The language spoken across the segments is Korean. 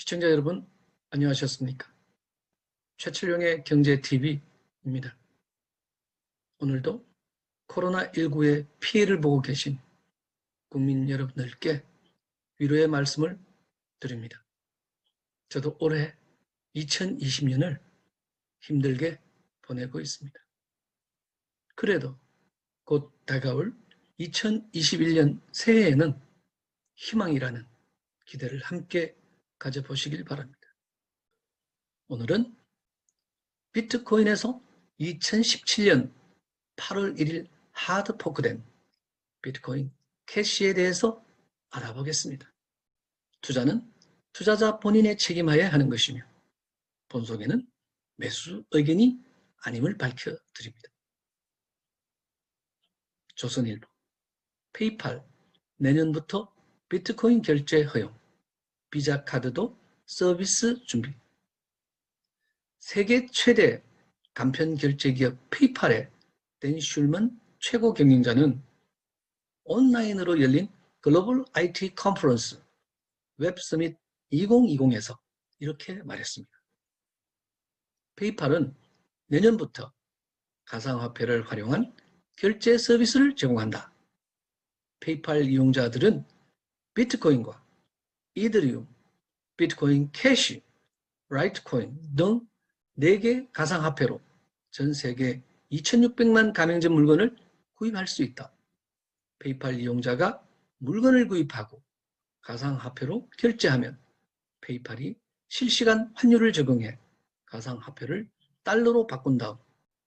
시청자 여러분, 안녕하셨습니까? 최철용의 경제TV입니다. 오늘도 코로나19의 피해를 보고 계신 국민 여러분들께 위로의 말씀을 드립니다. 저도 올해 2020년을 힘들게 보내고 있습니다. 그래도 곧 다가올 2021년 새해에는 희망이라는 기대를 함께 가져보시길 바랍니다. 오늘은 비트코인에서 2017년 8월 1일 하드 포크된 비트코인 캐시에 대해서 알아보겠습니다. 투자는 투자자 본인의 책임하에 하는 것이며 본속에는 매수 의견이 아님을 밝혀드립니다. 조선일보, 페이팔 내년부터 비트코인 결제 허용, 비자 카드도 서비스 준비. 세계 최대 간편 결제 기업 페이팔의 댄 슐먼 최고 경영자는 온라인으로 열린 글로벌 IT 컨퍼런스 웹 서밋 2020에서 이렇게 말했습니다. 페이팔은 내년부터 가상화폐를 활용한 결제 서비스를 제공한다. 페이팔 이용자들은 비트코인과 이더리움, 비트코인 캐시, 라이트코인 등 4개 가상화폐로 전 세계 2,600만 가맹점 물건을 구입할 수 있다. 페이팔 이용자가 물건을 구입하고 가상화폐로 결제하면 페이팔이 실시간 환율을 적용해 가상화폐를 달러로 바꾼 다음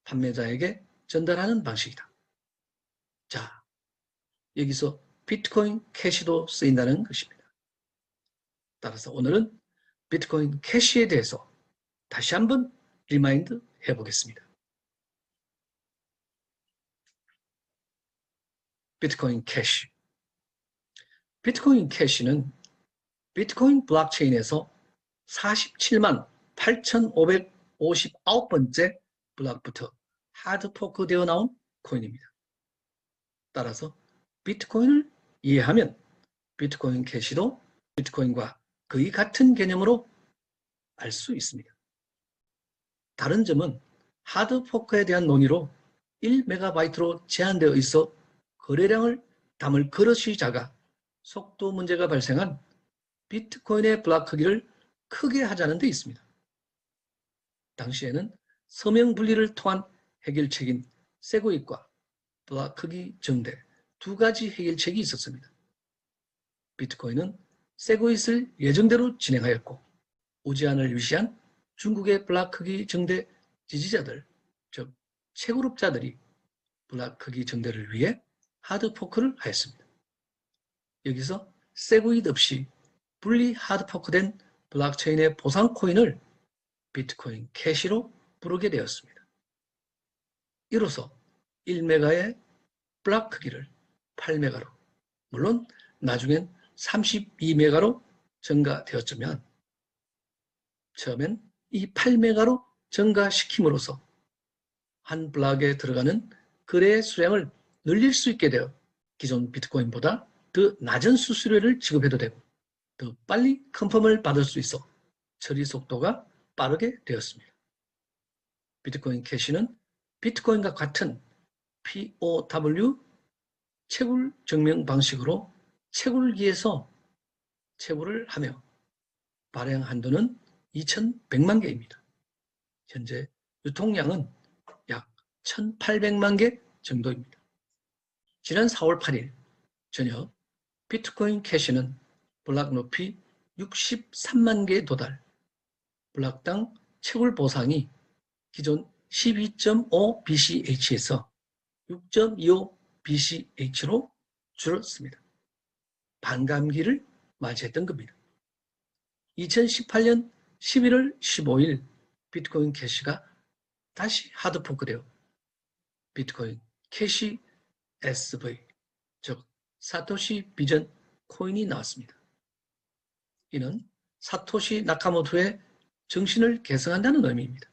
판매자에게 전달하는 방식이다. 자, 여기서 비트코인 캐시도 쓰인다는 것입니다. 따라서 오늘은 비트코인 캐시에 대해서 다시 한번 리마인드 해보겠습니다. 비트코인 캐시. 비트코인 캐시는 비트코인 블록체인에서 47만 8,559번째 블록부터 하드포크 되어 나온 코인입니다. 따라서 비트코인을 이해하면 비트코인 캐시도 비트코인과 거의 같은 개념으로 알 수 있습니다. 다른 점은 하드포크에 대한 논의로 1MB로 제한되어 있어 거래량을 담을 그릇이 작아 속도 문제가 발생한 비트코인의 블록 크기를 크게 하자는 데 있습니다. 당시에는 서명 분리를 통한 해결책인 세고잇과 블록 크기 정대 두 가지 해결책이 있었습니다. 비트코인은 세고잇을 예정대로 진행하였고 우지안을 위시한 중국의 블록 크기 정대 지지자들, 즉 채굴업자들이 블록 크기 정대를 위해 하드포크를 하였습니다. 여기서 세고잇 없이 분리 하드포크된 블록체인의 보상 코인을 비트코인 캐시로 부르게 되었습니다. 이로써 1메가의 블록 크기를 8메가로, 물론 나중엔 32메가로 증가되었지만 처음엔 이 8메가로 증가시킴으로써 한 블록에 들어가는 거래의 수량을 늘릴 수 있게 되어 기존 비트코인보다 더 낮은 수수료를 지급해도 되고 더 빨리 컨펌을 받을 수 있어 처리 속도가 빠르게 되었습니다. 비트코인 캐시는 비트코인과 같은 POW 채굴 증명 방식으로 채굴기에서 채굴을 하며 발행 한도는 2,100만 개입니다. 현재 유통량은 약 1,800만 개 정도입니다. 지난 4월 8일 저녁 비트코인 캐시는 블록 높이 63만 개에 도달, 블록당 채굴 보상이 기존 12.5 BCH에서 6.25 BCH로 줄었습니다. 반감기를 맞이했던 겁니다. 2018년 11월 15일 비트코인 캐시가 다시 하드포크되어 비트코인 캐시 SV, 즉 사토시 비전 코인이 나왔습니다. 이는 사토시 나카모토의 정신을 계승한다는 의미입니다.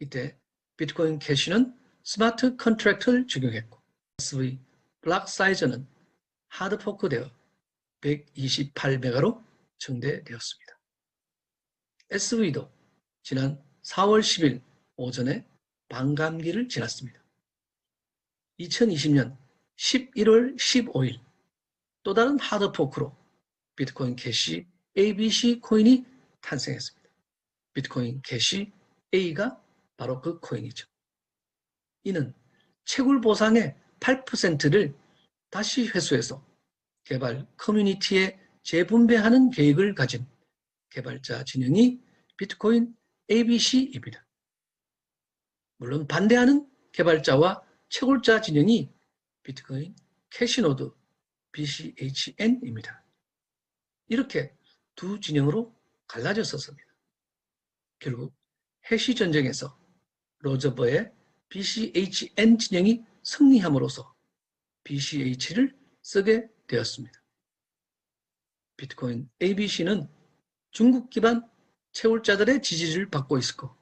이때 비트코인 캐시는 스마트 컨트랙트를 적용했고 SV 블록 사이즈는 하드포크되어 128메가로 증대되었습니다. SV도 지난 4월 10일 오전에 반감기를 지났습니다. 2020년 11월 15일 또 다른 하드포크로 비트코인 캐시 ABC 코인이 탄생했습니다. 비트코인 캐시 A가 바로 그 코인이죠. 이는 채굴 보상의 8%를 다시 회수해서 개발 커뮤니티에 재분배하는 계획을 가진 개발자 진영이 비트코인 ABC입니다. 물론 반대하는 개발자와 채굴자 진영이 비트코인 캐시노드 BCHN입니다. 이렇게 두 진영으로 갈라졌었습니다. 결국 해시 전쟁에서 로저버의 BCHN 진영이 승리함으로써 BCH를 쓰게 되었습니다. 비트코인 ABC는 중국 기반 채굴자들의 지지를 받고 있었고,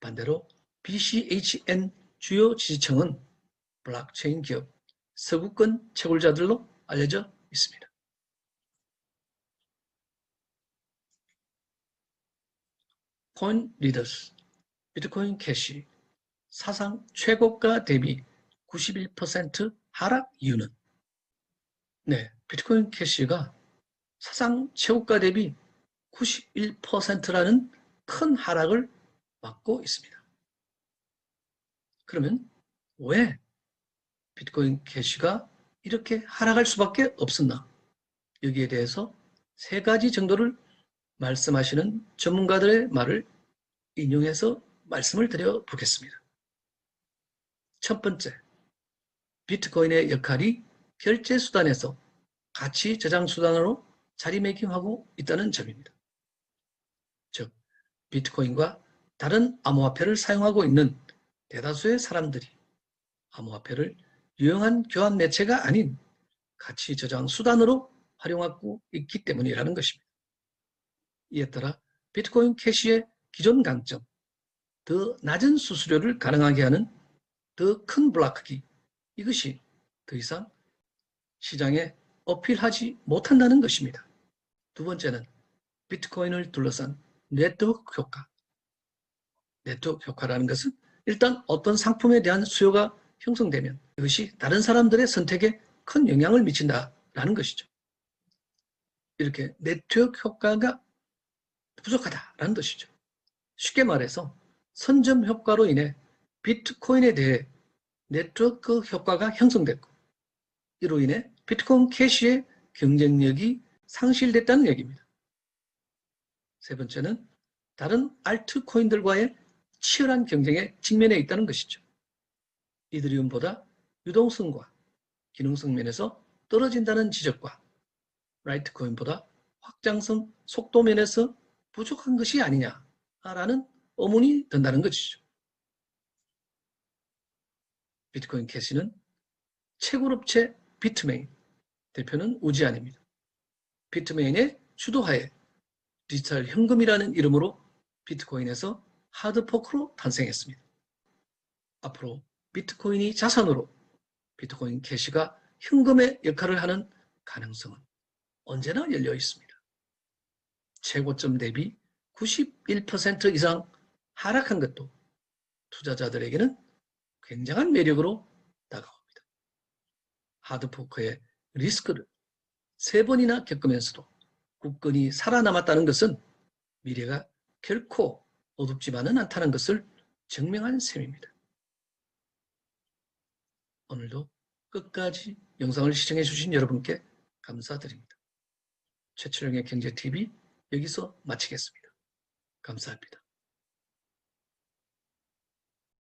반대로 BCHN 주요 지지층은 블록체인 기업, 서구권 채굴자들로 알려져 있습니다. 코인 리더스, 비트코인 캐시, 사상 최고가 대비 91% 하락 이유는? 네, 비트코인 캐시가 사상 최고가 대비 91%라는 큰 하락을 맞고 있습니다. 그러면 왜 비트코인 캐시가 이렇게 하락할 수밖에 없었나? 여기에 대해서 세 가지 정도를 말씀하시는 전문가들의 말을 인용해서 말씀을 드려보겠습니다. 첫 번째, 비트코인의 역할이 결제 수단에서 가치 저장 수단으로 자리매김하고 있다는 점입니다. 즉, 비트코인과 다른 암호화폐를 사용하고 있는 대다수의 사람들이 암호화폐를 유용한 교환 매체가 아닌 가치 저장 수단으로 활용하고 있기 때문이라는 것입니다. 이에 따라 비트코인 캐시의 기존 강점, 더 낮은 수수료를 가능하게 하는 더 큰 블록기, 이것이 더 이상 시장에 어필하지 못한다는 것입니다. 두 번째는 비트코인을 둘러싼 네트워크 효과. 네트워크 효과라는 것은 일단 어떤 상품에 대한 수요가 형성되면 이것이 다른 사람들의 선택에 큰 영향을 미친다라는 것이죠. 이렇게 네트워크 효과가 부족하다라는 뜻이죠. 쉽게 말해서 선점 효과로 인해 비트코인에 대해 네트워크 효과가 형성됐고, 이로 인해 비트코인 캐시의 경쟁력이 상실됐다는 얘기입니다. 세 번째는 다른 알트코인들과의 치열한 경쟁에 직면해 있다는 것이죠. 이더리움보다 유동성과 기능성 면에서 떨어진다는 지적과 라이트코인보다 확장성, 속도 면에서 부족한 것이 아니냐라는 의문이 든다는 것이죠. 비트코인 캐시는 채굴업체 비트메인, 대표는 우지안입니다. 비트메인의 주도하에 디지털 현금이라는 이름으로 비트코인에서 하드포크로 탄생했습니다. 앞으로 비트코인이 자산으로 비트코인 캐시가 현금의 역할을 하는 가능성은 언제나 열려 있습니다. 최고점 대비 91% 이상 하락한 것도 투자자들에게는 굉장한 매력으로 다가옵니다. 하드포크의 리스크를 3번이나 겪으면서도 굳건히 살아남았다는 것은 미래가 결코 어둡지만은 않다는 것을 증명한 셈입니다. 오늘도 끝까지 영상을 시청해 주신 여러분께 감사드립니다. 최철영의 경제TV 여기서 마치겠습니다. 감사합니다.